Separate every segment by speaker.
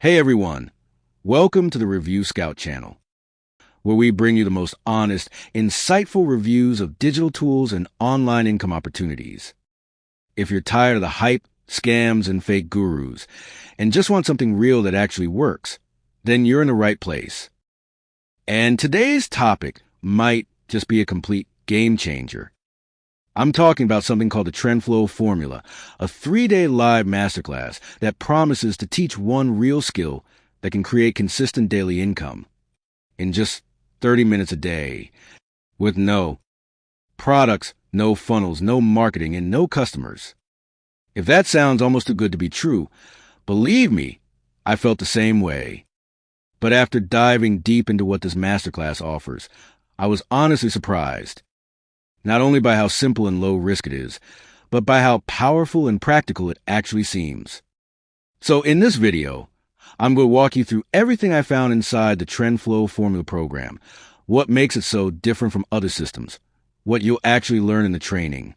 Speaker 1: Hey everyone, welcome to the Review Scout channel, where we bring you the most honest, insightful reviews of digital tools and online income opportunities. If you're tired of the hype, scams, and fake gurus, and just want something real that actually works, then you're in the right place. And today's topic might just be a complete game changer. I'm talking about something called the TrendFlow Formula, a 3-day live masterclass that promises to teach one real skill that can create consistent daily income in just 30 minutes a day, with no products, no funnels, no marketing, and no customers. If that sounds almost too good to be true, believe me, I felt the same way. But after diving deep into what this masterclass offers, I was honestly surprised. Not only by how simple and low risk it is, but by how powerful and practical it actually seems. So in this video, I'm going to walk you through everything I found inside the TrendFlow Formula program, what makes it so different from other systems, what you'll actually learn in the training,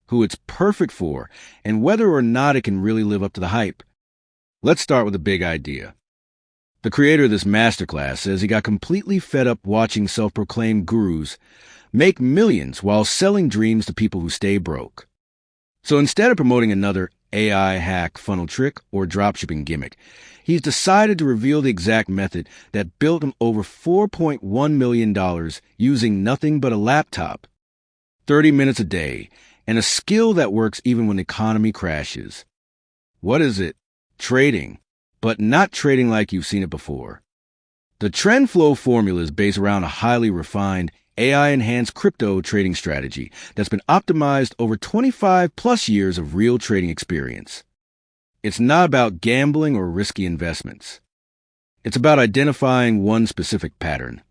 Speaker 1: who it's perfect for, and whether or not it can really live up to the hype. Let's start with a big idea. The creator of this masterclass says he got completely fed up watching self-proclaimed gurus make millions while selling dreams to people who stay broke. So instead of promoting another AI hack funnel trick or dropshipping gimmick, he's decided to reveal the exact method that built him over $4.1 million using nothing but a laptop, 30 minutes a day, and a skill that works even when the economy crashes. What is it? Trading, but not trading like you've seen it before. The TrendFlow Formula is based around a highly refined, AI-enhanced crypto trading strategy that's been optimized over 25 plus years of real trading experience. It's not about gambling or risky investments. It's about identifying one specific pattern,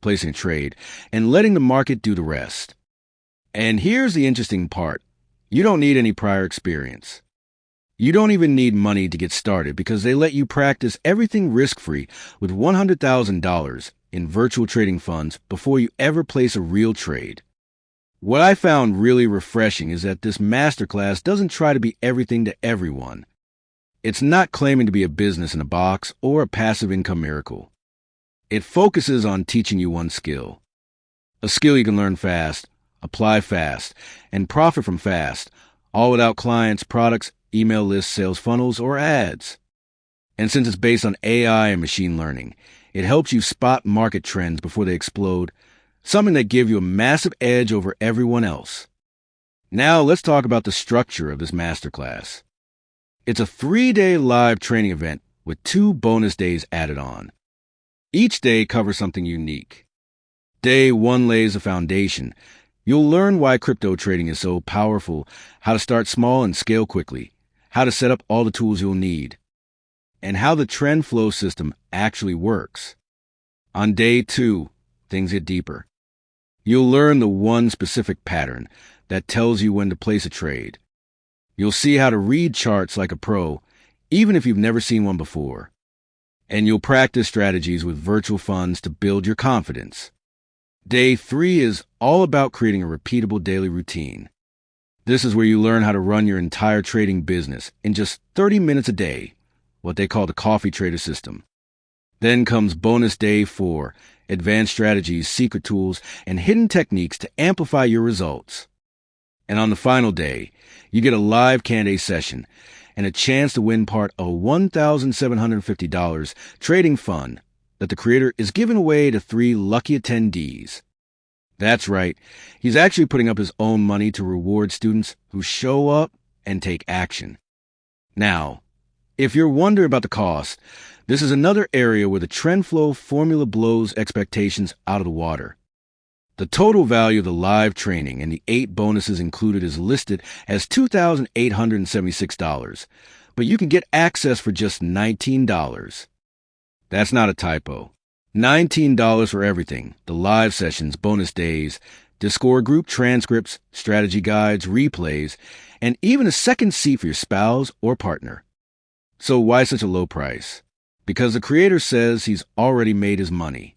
Speaker 1: placing a trade, and letting the market do the rest. And here's the interesting part. You don't need any prior experience. You don't even need money to get started because they let you practice everything risk-free with $100,000 in virtual trading funds before you ever place a real trade. What I found really refreshing is that this masterclass doesn't try to be everything to everyone. It's not claiming to be a business in a box or a passive income miracle. It focuses on teaching you one skill. A skill you can learn fast, apply fast, and profit from fast, all without clients, products, email lists, sales funnels, or ads. And since it's based on AI and machine learning, it helps you spot market trends before they explode, something that gives you a massive edge over everyone else. Now let's talk about the structure of this masterclass. It's a 3-day live training event with 2 bonus days added on. Each day covers something unique. Day 1 lays a foundation. You'll learn why crypto trading is so powerful, how to start small and scale quickly, how to set up all the tools you'll need, and how the TrendFlow system actually works. On day 2, things get deeper. You'll learn the one specific pattern that tells you when to place a trade. You'll see how to read charts like a pro, even if you've never seen one before. And you'll practice strategies with virtual funds to build your confidence. Day 3 is all about creating a repeatable daily routine. This is where you learn how to run your entire trading business in just 30 minutes a day, what they call the coffee trader system. Then comes bonus day 4, advanced strategies, secret tools, and hidden techniques to amplify your results. And on the final day, you get a live candidate session and a chance to win part of a $1,750 trading fund that the creator is giving away to 3 lucky attendees. That's right, he's actually putting up his own money to reward students who show up and take action. Now, if you're wondering about the cost, this is another area where the TrendFlow Formula blows expectations out of the water. The total value of the live training and the 8 bonuses included is listed as $2,876, but you can get access for just $19. That's not a typo. $19 for everything: the live sessions, bonus days, Discord group transcripts, strategy guides, replays, and even a second seat for your spouse or partner. So why such a low price? Because the creator says he's already made his money.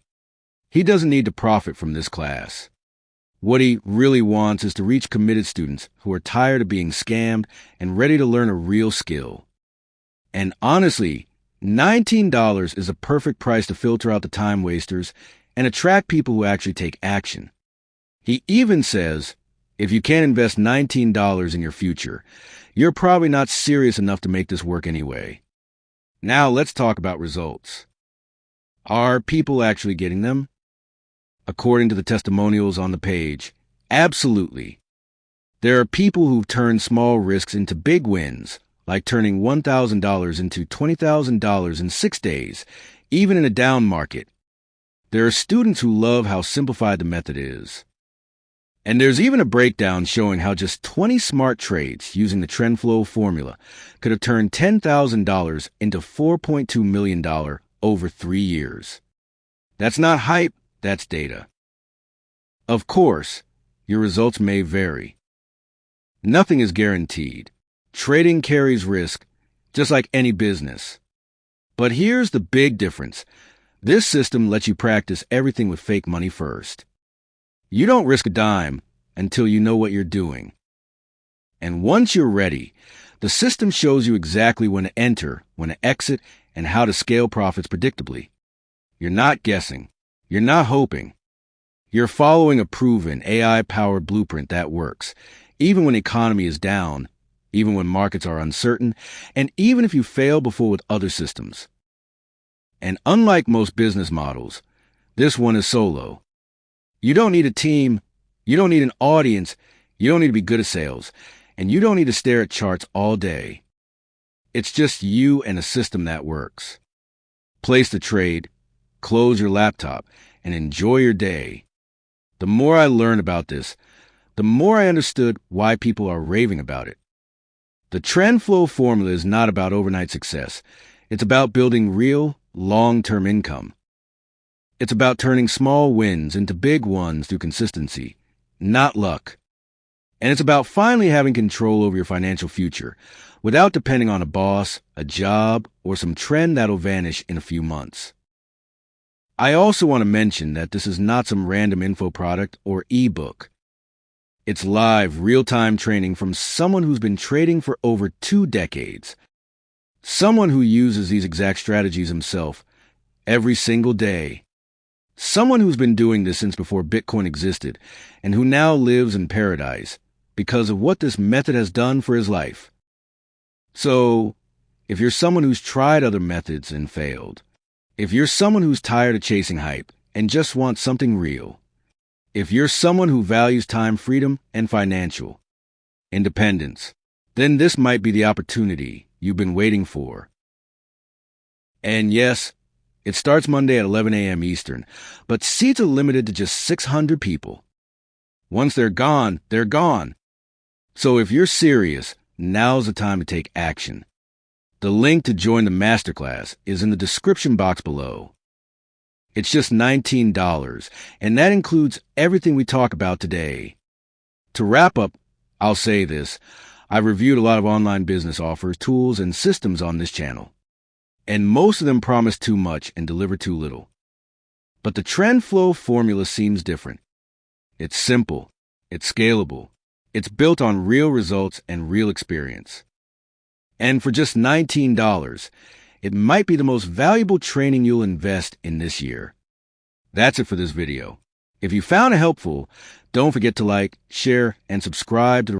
Speaker 1: He doesn't need to profit from this class. What he really wants is to reach committed students who are tired of being scammed and ready to learn a real skill. And honestly, $19 is a perfect price to filter out the time wasters and attract people who actually take action. He even says, if you can't invest $19 in your future, you're probably not serious enough to make this work anyway. Now let's talk about results. Are people actually getting them? According to the testimonials on the page, absolutely. There are people who've turned small risks into big wins, like turning $1,000 into $20,000 in 6 days, even in a down market. There are students who love how simplified the method is. And there's even a breakdown showing how just 20 smart trades using the TrendFlow Formula could have turned $10,000 into $4.2 million over 3 years. That's not hype, that's data. Of course, your results may vary. Nothing is guaranteed. Trading carries risk, just like any business. But here's the big difference. This system lets you practice everything with fake money first. You don't risk a dime until you know what you're doing. And once you're ready, the system shows you exactly when to enter, when to exit, and how to scale profits predictably. You're not guessing. You're not hoping. You're following a proven AI-powered blueprint that works, even when the economy is down, even when markets are uncertain, and even if you fail before with other systems. And unlike most business models, this one is solo. You don't need a team, you don't need an audience, you don't need to be good at sales, and you don't need to stare at charts all day. It's just you and a system that works. Place the trade, close your laptop, and enjoy your day. The more I learned about this, the more I understood why people are raving about it. The TrendFlow Formula is not about overnight success. It's about building real, long-term income. It's about turning small wins into big ones through consistency, not luck. And it's about finally having control over your financial future without depending on a boss, a job, or some trend that'll vanish in a few months. I also want to mention that this is not some random info product or ebook. It's live, real-time training from someone who's been trading for over 2 decades. Someone who uses these exact strategies himself every single day. Someone who's been doing this since before Bitcoin existed and who now lives in paradise because of what this method has done for his life. So, if you're someone who's tried other methods and failed, if you're someone who's tired of chasing hype and just wants something real, if you're someone who values time freedom and financial independence, then this might be the opportunity you've been waiting for. And yes, it starts Monday at 11 a.m. Eastern, but seats are limited to just 600 people. Once they're gone, they're gone. So if you're serious, now's the time to take action. The link to join the Masterclass is in the description box below. It's just $19, and that includes everything we talk about today. To wrap up, I'll say this. I've reviewed a lot of online business offers, tools, and systems on this channel. And most of them promise too much and deliver too little. But the TrendFlow Formula seems different. It's simple. It's scalable. It's built on real results and real experience. And for just $19, it might be the most valuable training you'll invest in this year. That's it for this video. If you found it helpful, don't forget to like, share, and subscribe to the